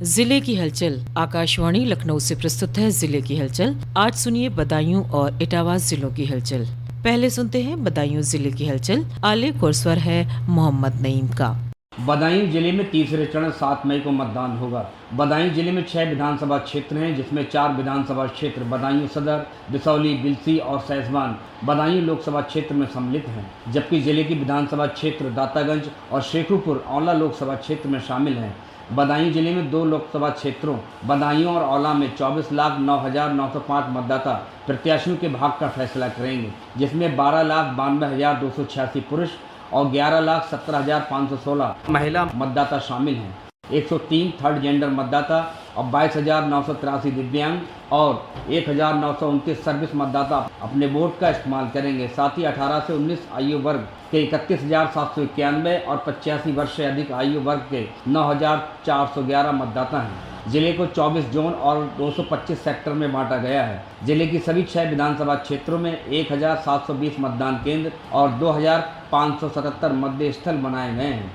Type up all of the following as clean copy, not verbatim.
जिले की हलचल। आकाशवाणी लखनऊ से प्रस्तुत है जिले की हलचल। आज सुनिए बदायूं और इटावा जिलों की हलचल। पहले सुनते हैं बदायूं जिले की हलचल। आलेख और स्वर है मोहम्मद नईम का। बदायूं जिले में तीसरे चरण 7 मई को मतदान होगा। बदायूं जिले में 6 विधानसभा क्षेत्र हैं, जिसमें 4 विधानसभा क्षेत्र बदायूं सदर, बिसौली, बिलसी और सैजवान बदायूं लोकसभा क्षेत्र में सम्मिलित हैं, जबकि जिले की विधानसभा क्षेत्र दातागंज और शेखुपुर औला लोकसभा क्षेत्र में शामिल हैं। बदायूं जिले में 2 लोकसभा क्षेत्रों बदायूं और औला में 24,09,905 मतदाता प्रत्याशियों के भाग का फैसला करेंगे, जिसमें 12,92,286 पुरुष और 11,17,516 महिला मतदाता शामिल हैं। 103 थर्ड जेंडर मतदाता और 22,983 दिव्यांग और 1,929 सर्विस मतदाता अपने वोट का इस्तेमाल करेंगे। साथ ही 18 से 19 आयु वर्ग के 31,791 और 85 वर्ष से अधिक आयु वर्ग के 9,411 मतदाता हैं। जिले को 24 जोन और 225 सेक्टर में बांटा गया है। जिले की सभी 6 विधानसभा क्षेत्रों में 1,720 मतदान केंद्र और 2,577 मतदेय स्थल बनाए गए हैं।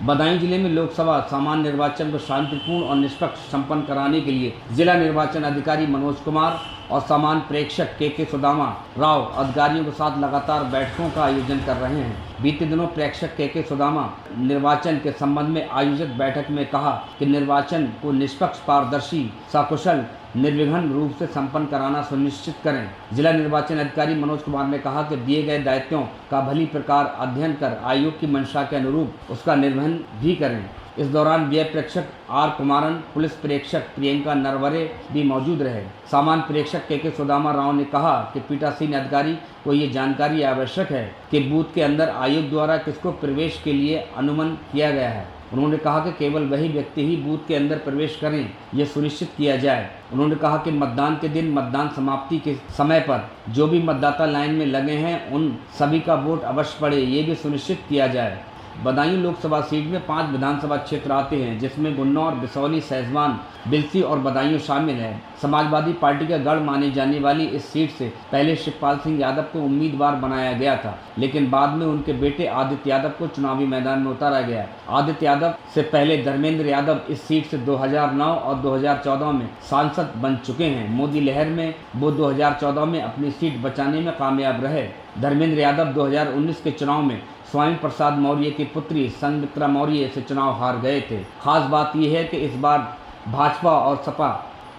बदायूं जिले में लोकसभा सामान्य निर्वाचन को शांतिपूर्ण और निष्पक्ष संपन्न कराने के लिए जिला निर्वाचन अधिकारी मनोज कुमार और सामान्य प्रेक्षक के सुदामा राव अधिकारियों के साथ लगातार बैठकों का आयोजन कर रहे हैं। बीते दिनों प्रेक्षक के सुदामा निर्वाचन के संबंध में आयोजित बैठक में कहा कि निर्वाचन को निष्पक्ष, पारदर्शी, सकुशल, निर्विघ्न रूप से संपन्न कराना सुनिश्चित करें। जिला निर्वाचन अधिकारी मनोज कुमार ने कहा कि दिए गए दायित्वों का भली प्रकार अध्ययन कर आयोग की मंशा के अनुरूप उसका निर्वहन भी करें। इस दौरान व्यय प्रेक्षक आर कुमारन, पुलिस प्रेक्षक प्रियंका नरवरे भी मौजूद रहे। सामान्य प्रेक्षक के सुदामा राव ने कहा कि पीठासीन अधिकारी को ये जानकारी आवश्यक है कि बूथ के अंदर आयोग द्वारा किसको प्रवेश के लिए अनुमन किया गया है। उन्होंने कहा कि केवल वही व्यक्ति ही बूथ के अंदर प्रवेश करें, यह सुनिश्चित किया जाए। उन्होंने कहा कि मतदान के दिन मतदान समाप्ति के समय पर जो भी मतदाता लाइन में लगे हैं उन सभी का वोट अवश्य पड़े, ये भी सुनिश्चित किया जाए। बदायूं लोकसभा सीट में 5 विधानसभा क्षेत्र आते हैं, जिसमें गुन्नौर, बिसौली, सैजवान, बिलसी और बदायूं शामिल हैं। समाजवादी पार्टी का गढ़ मानी जाने वाली इस सीट से पहले शिवपाल सिंह यादव को उम्मीदवार बनाया गया था, लेकिन बाद में उनके बेटे आदित्य यादव को चुनावी मैदान में उतारा गया। आदित्य यादव से पहले धर्मेंद्र यादव इस सीट से 2009 और 2014 में सांसद बन चुके हैं। मोदी लहर में वो 2014 में अपनी सीट बचाने में कामयाब रहे। धर्मेंद्र यादव 2019 के चुनाव में स्वामी प्रसाद मौर्य की पुत्री संघमित्रा मौर्य से चुनाव हार गए थे। खास बात यह है कि इस बार भाजपा और सपा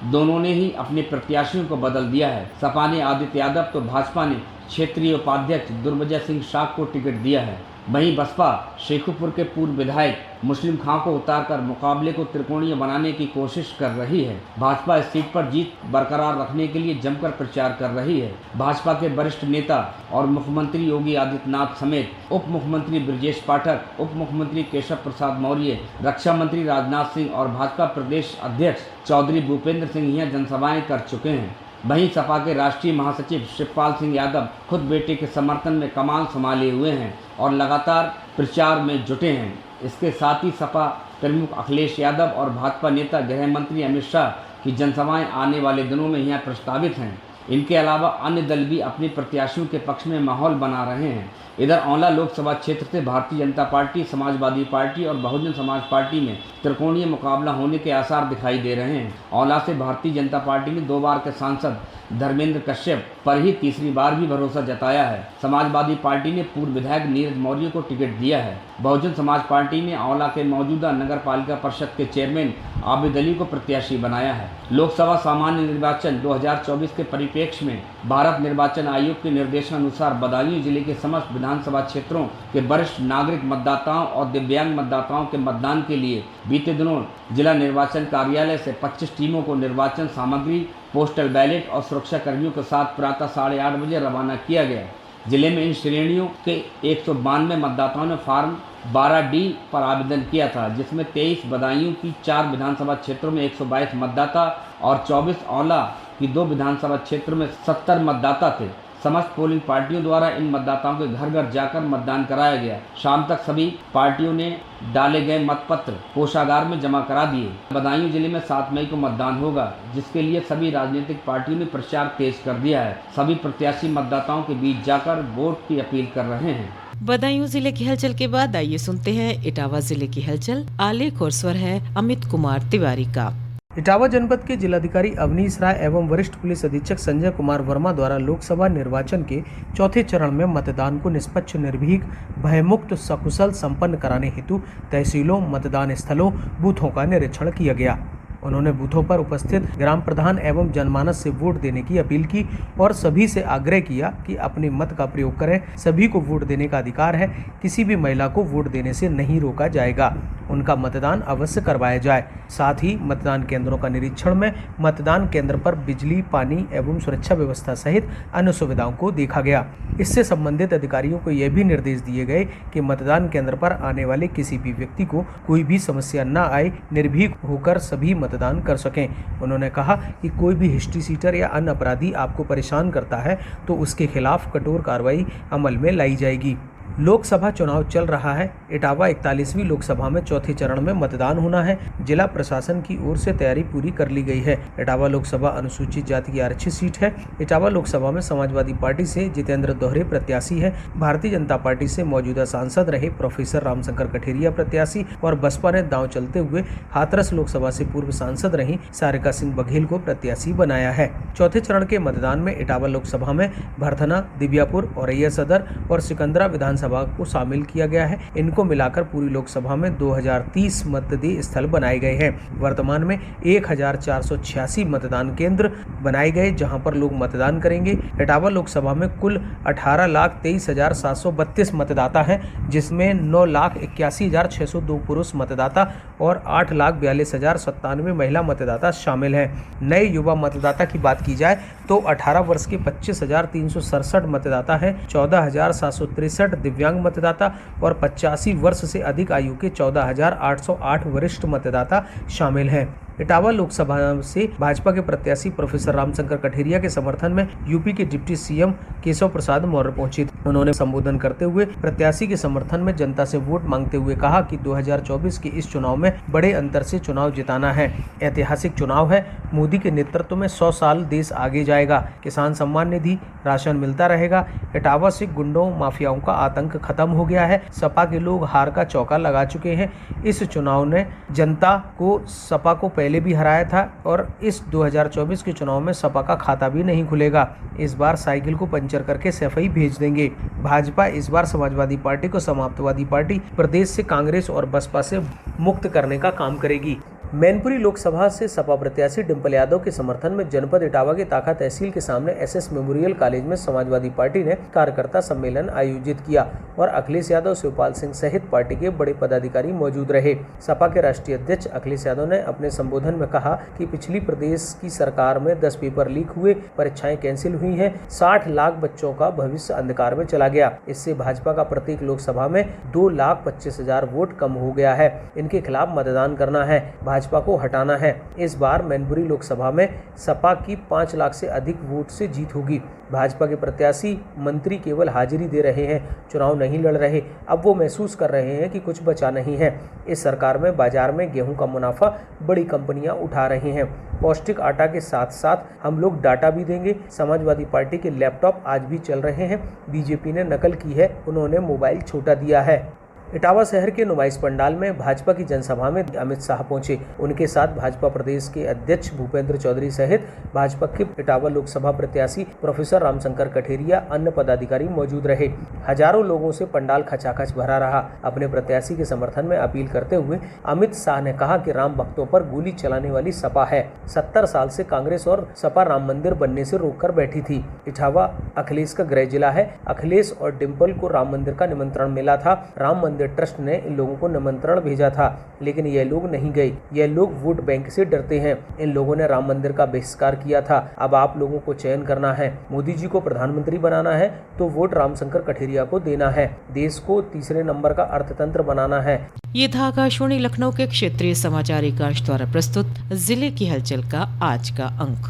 दोनों ने ही अपने प्रत्याशियों को बदल दिया है। सपा ने आदित्य यादव तो भाजपा ने क्षेत्रीय उपाध्यक्ष दुर्विजय सिंह शाह को टिकट दिया है। वहीं बसपा शेखुपुर के पूर्व विधायक मुस्लिम खां को उतारकर मुकाबले को त्रिकोणीय बनाने की कोशिश कर रही है। भाजपा इस सीट पर जीत बरकरार रखने के लिए जमकर प्रचार कर रही है। भाजपा के वरिष्ठ नेता और मुख्यमंत्री योगी आदित्यनाथ समेत उप मुख्यमंत्री ब्रजेश पाठक, उप मुख्यमंत्री केशव प्रसाद मौर्य, रक्षा मंत्री राजनाथ सिंह और भाजपा प्रदेश अध्यक्ष चौधरी भूपेंद्र सिंह यहां जनसभाएं कर चुके हैं। वहीं सपा के राष्ट्रीय महासचिव शिवपाल सिंह यादव खुद बेटे के समर्थन में कमान संभाले हुए हैं और लगातार प्रचार में जुटे हैं। इसके साथ ही सपा प्रमुख अखिलेश यादव और भाजपा नेता गृह मंत्री अमित शाह की जनसभाएं आने वाले दिनों में यहाँ प्रस्तावित हैं। इनके अलावा अन्य दल भी अपने प्रत्याशियों के पक्ष में माहौल बना रहे हैं। इधर औला लोकसभा क्षेत्र से भारतीय जनता पार्टी, समाजवादी पार्टी और बहुजन समाज पार्टी में त्रिकोणीय मुकाबला होने के आसार दिखाई दे रहे हैं। औला से भारतीय जनता पार्टी ने 2 बार के सांसद धर्मेंद्र कश्यप पर ही तीसरी बार भी भरोसा जताया है। समाजवादी पार्टी ने पूर्व विधायक नीरज मौर्य को टिकट दिया है। बहुजन समाज पार्टी ने औला के मौजूदा नगर पालिका परिषद के चेयरमैन आबिद अली को प्रत्याशी बनाया है। लोकसभा सामान्य निर्वाचन 2024 के परिप्रेक्ष्य में भारत निर्वाचन आयोग के निर्देशानुसार बदायूं जिले के समस्त विधानसभा क्षेत्रों के वरिष्ठ नागरिक मतदाताओं और दिव्यांग मतदाताओं के मतदान के लिए बीते दिनों जिला निर्वाचन कार्यालय से 25 टीमों को निर्वाचन सामग्री, पोस्टल बैलेट और सुरक्षा कर्मियों के साथ प्रातः 8:30 बजे रवाना किया गया। जिले में इन श्रेणियों के 192 मतदाताओं ने फॉर्म 12D पर आवेदन किया था, जिसमें 23 बदायूं की 4 विधानसभा क्षेत्रों में 122 मतदाता और 24 औला की 2 विधानसभा क्षेत्रों में 70 मतदाता थे। समस्त पोलिंग पार्टियों द्वारा इन मतदाताओं के घर घर जाकर मतदान कराया गया। शाम तक सभी पार्टियों ने डाले गए मतपत्र कोषागार में जमा करा दिए। बदायूं जिले में 7 मई को मतदान होगा, जिसके लिए सभी राजनीतिक पार्टियों ने प्रचार तेज कर दिया है। सभी प्रत्याशी मतदाताओं के बीच जाकर वोट की अपील कर रहे हैं। बदायूं जिले की हलचल के बाद आइए सुनते हैं इटावा जिले की हलचल। आलेख और स्वर है अमित कुमार तिवारी का। इटावा जनपद के जिलाधिकारी अवनीश राय एवं वरिष्ठ पुलिस अधीक्षक संजय कुमार वर्मा द्वारा लोकसभा निर्वाचन के चौथे चरण में मतदान को निष्पक्ष, निर्भीक, भयमुक्त, सकुशल संपन्न कराने हेतु तहसीलों, मतदान स्थलों, बूथों का निरीक्षण किया गया। उन्होंने बूथों पर उपस्थित ग्राम प्रधान एवं जनमानस से वोट देने की अपील की और सभी से आग्रह किया कि अपने मत का प्रयोग करें। सभी को वोट देने का अधिकार है, किसी भी महिला को वोट देने से नहीं रोका जाएगा। उनका मतदान अवश्य करवाया जाए। साथ ही मतदान केंद्रों का निरीक्षण में मतदान केंद्र पर बिजली, पानी एवं सुरक्षा व्यवस्था सहित अन्य सुविधाओं को देखा गया। इससे संबंधित अधिकारियों को यह भी निर्देश दिए गए कि मतदान केंद्र पर आने वाले किसी भी व्यक्ति को कोई भी समस्या न आए, निर्भीक होकर सभी मतदान कर सकें। उन्होंने कहा कि कोई भी हिस्ट्री सीटर या अन्य अपराधी आपको परेशान करता है तो उसके खिलाफ कठोर कार्रवाई अमल में लाई जाएगी। लोकसभा चुनाव चल रहा है। इटावा 41वीं लोकसभा में चौथे चरण में मतदान होना है। जिला प्रशासन की ओर से तैयारी पूरी कर ली गई है। इटावा लोकसभा अनुसूचित जाति की आरक्षित सीट है। इटावा लोकसभा में समाजवादी पार्टी से जितेंद्र दोहरे प्रत्याशी है। भारतीय जनता पार्टी से मौजूदा सांसद रहे प्रोफेसर रामशंकर कठेरिया प्रत्याशी और बसपा ने दांव चलते हुए हाथरस लोकसभा से पूर्व सांसद रही सारिका सिंह बघेल को प्रत्याशी बनाया है। चौथे चरण के मतदान में इटावा लोकसभा में भरथना, दिव्यापुर, औरैया सदर और सिकंदरा विधानसभा को शामिल किया गया है। इनको मिलाकर पूरी लोकसभा में 2030 मतदेय स्थल बनाए गए हैं। वर्तमान में 1486 मतदान केंद्र बनाए गए जहां पर लोग मतदान करेंगे। इटावा लोकसभा में कुल 18,23,732 मतदाता हैं, जिसमें 9,81,602 पुरुष मतदाता और 8,42,097 महिला मतदाता शामिल हैं। नए युवा मतदाता की बात की जाए तो 18 वर्ष के 25,367 मतदाता हैं, 14,763 दिव्यांग मतदाता और 85 वर्ष से अधिक आयु के 14,808 वरिष्ठ मतदाता शामिल हैं। इटावा लोकसभा से भाजपा के प्रत्याशी प्रोफेसर रामशंकर कठेरिया के समर्थन में यूपी के डिप्टी सीएम केशव प्रसाद मौर्य पहुंचे। उन्होंने संबोधन करते हुए प्रत्याशी के समर्थन में जनता से वोट मांगते हुए कहा कि 2024 के इस चुनाव में बड़े अंतर से चुनाव जिताना है। ऐतिहासिक चुनाव है। मोदी के नेतृत्व में 100 साल देश आगे जाएगा। किसान सम्मान निधि, राशन मिलता रहेगा। इटावा से गुंडों, माफियाओं का आतंक खत्म हो गया है। सपा के लोग हार का चौका लगा चुके हैं। इस चुनाव ने जनता को सपा को पहले भी हराया था और इस 2024 के चुनाव में सपा का खाता भी नहीं खुलेगा। इस बार साइकिल को पंचर करके सफाई भेज देंगे। भाजपा इस बार समाजवादी पार्टी को समाजवादी पार्टी, प्रदेश से कांग्रेस और बसपा से मुक्त करने का काम करेगी। मैनपुरी लोकसभा से सपा प्रत्याशी डिंपल यादव के समर्थन में जनपद इटावा के ताका तहसील के सामने एसएस मेमोरियल कॉलेज में समाजवादी पार्टी ने कार्यकर्ता सम्मेलन आयोजित किया और अखिलेश यादव, शिवपाल सिंह सहित पार्टी के बड़े पदाधिकारी मौजूद रहे। सपा के राष्ट्रीय अध्यक्ष अखिलेश यादव ने अपने संबोधन में कहा कि पिछली प्रदेश की सरकार में 10 पेपर लीक हुए, परीक्षाएं कैंसिल हुई हैं, 60 लाख बच्चों का भविष्य अंधकार में चला गया। इससे भाजपा का प्रत्येक लोकसभा में 2,25,000 वोट कम हो गया है। इनके खिलाफ मतदान करना है, भाजपा को हटाना है। इस बार मैनपुरी लोकसभा में सपा की 5 लाख से अधिक वोट से जीत होगी। भाजपा के प्रत्याशी मंत्री केवल हाजिरी दे रहे हैं, चुनाव नहीं लड़ रहे। अब वो महसूस कर रहे हैं कि कुछ बचा नहीं है। इस सरकार में बाजार में गेहूं का मुनाफा बड़ी कंपनियां उठा रही हैं। पौष्टिक आटा के साथ साथ हम लोग डाटा भी देंगे। समाजवादी पार्टी के लैपटॉप आज भी चल रहे हैं। बीजेपी ने नकल की है, उन्होंने मोबाइल छोटा दिया है। इटावा शहर के नुमाइश पंडाल में भाजपा की जनसभा में अमित शाह पहुंचे। उनके साथ भाजपा प्रदेश के अध्यक्ष भूपेंद्र चौधरी सहित भाजपा के इटावा लोकसभा प्रत्याशी प्रोफेसर रामशंकर कठेरिया, अन्य पदाधिकारी मौजूद रहे। हजारों लोगों से पंडाल खचाखच भरा रहा। अपने प्रत्याशी के समर्थन में अपील करते हुए अमित शाह ने कहा कि राम भक्तों पर गोली चलाने वाली सपा है। 70 साल से कांग्रेस और सपा राम मंदिर बनने से रोककर बैठी थी। इटावा अखिलेश का गृह जिला है। अखिलेश और डिंपल को राम मंदिर का निमंत्रण मिला था। राम मंदिर ट्रस्ट ने इन लोगों को निमंत्रण भेजा था, लेकिन ये लोग नहीं गए। ये लोग वोट बैंक से डरते हैं। इन लोगों ने राम मंदिर का बहिष्कार किया था। अब आप लोगों को चयन करना है। मोदी जी को प्रधानमंत्री बनाना है तो वोट रामशंकर कठेरिया को देना है। देश को तीसरे नंबर का अर्थतंत्र बनाना है। ये था आकाशवाणी लखनऊ के क्षेत्रीय समाचार एकांश द्वारा प्रस्तुत जिले की हलचल का आज का अंक।